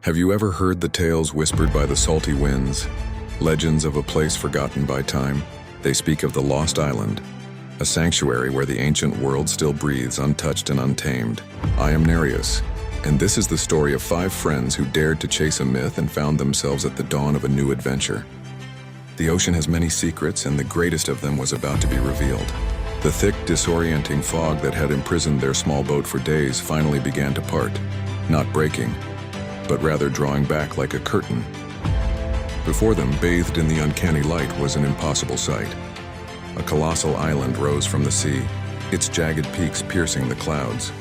Have you ever heard the tales whispered by the salty winds? Legends of a place forgotten by time? They speak of the Lost Island, a sanctuary where the ancient world still breathes untouched and untamed. I am Nereus, and this is the story of 5 friends who dared to chase a myth and found themselves at the dawn of a new adventure. The ocean has many secrets, and the greatest of them was about to be revealed. The thick, disorienting fog that had imprisoned their small boat for days finally began to part, not breaking, but rather drawing back like a curtain. Before them, bathed in the uncanny light, was an impossible sight. A colossal island rose from the sea, its jagged peaks piercing the clouds.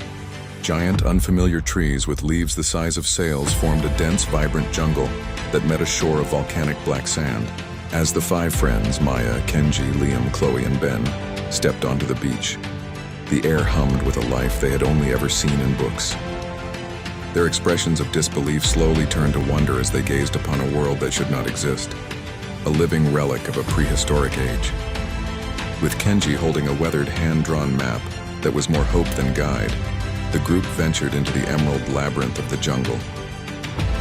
Giant, unfamiliar trees with leaves the size of sails formed a dense, vibrant jungle that met a shore of volcanic black sand. As the 5 friends, Maya, Kenji, Liam, Chloe, and Ben, stepped onto the beach, the air hummed with a life they had only ever seen in books. Their expressions of disbelief slowly turned to wonder as they gazed upon a world that should not exist, a living relic of a prehistoric age. With Kenji holding a weathered hand-drawn map that was more hope than guide, the group ventured into the emerald labyrinth of the jungle.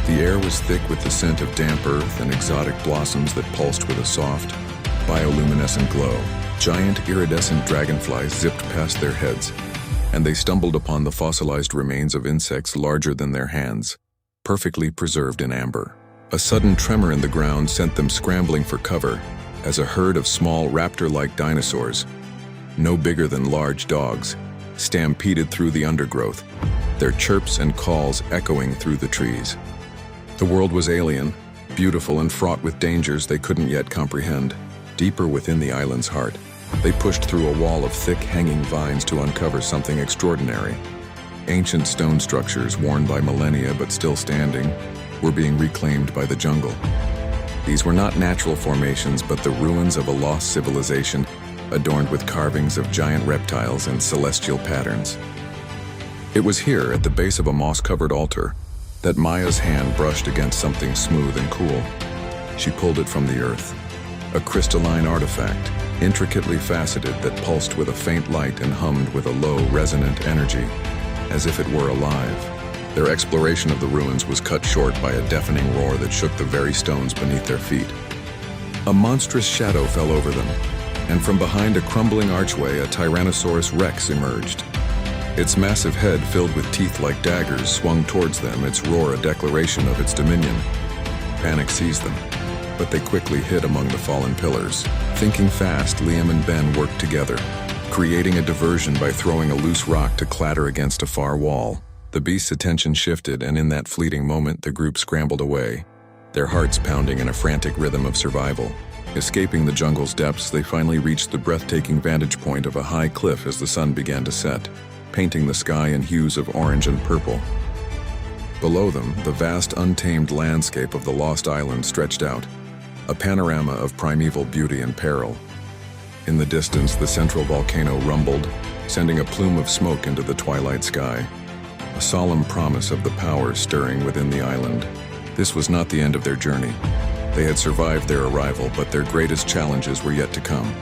The air was thick with the scent of damp earth and exotic blossoms that pulsed with a soft, bioluminescent glow. Giant iridescent dragonflies zipped past their heads, and they stumbled upon the fossilized remains of insects larger than their hands, perfectly preserved in amber. A sudden tremor in the ground sent them scrambling for cover as a herd of small raptor-like dinosaurs, no bigger than large dogs, stampeded through the undergrowth, their chirps and calls echoing through the trees. The world was alien, beautiful and fraught with dangers they couldn't yet comprehend. Deeper within the island's heart, they pushed through a wall of thick, hanging vines to uncover something extraordinary. Ancient stone structures, worn by millennia but still standing, were being reclaimed by the jungle. These were not natural formations, but the ruins of a lost civilization, adorned with carvings of giant reptiles and celestial patterns. It was here, at the base of a moss-covered altar, that Maya's hand brushed against something smooth and cool. She pulled it from the earth, a crystalline artifact, intricately faceted, that pulsed with a faint light and hummed with a low, resonant energy, as if it were alive. Their exploration of the ruins was cut short by a deafening roar that shook the very stones beneath their feet. A monstrous shadow fell over them, and from behind a crumbling archway, a Tyrannosaurus Rex emerged. Its massive head, filled with teeth like daggers, swung towards them, its roar a declaration of its dominion. Panic seized them, but they quickly hid among the fallen pillars. Thinking fast, Liam and Ben worked together, creating a diversion by throwing a loose rock to clatter against a far wall. The beast's attention shifted, and in that fleeting moment, the group scrambled away, their hearts pounding in a frantic rhythm of survival. Escaping the jungle's depths, they finally reached the breathtaking vantage point of a high cliff as the sun began to set, painting the sky in hues of orange and purple. Below them, the vast, untamed landscape of the Lost Island stretched out, a panorama of primeval beauty and peril. In the distance, the central volcano rumbled, sending a plume of smoke into the twilight sky, a solemn promise of the power stirring within the island. This was not the end of their journey. They had survived their arrival, but their greatest challenges were yet to come.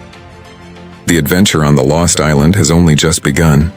The adventure on the Lost Island has only just begun.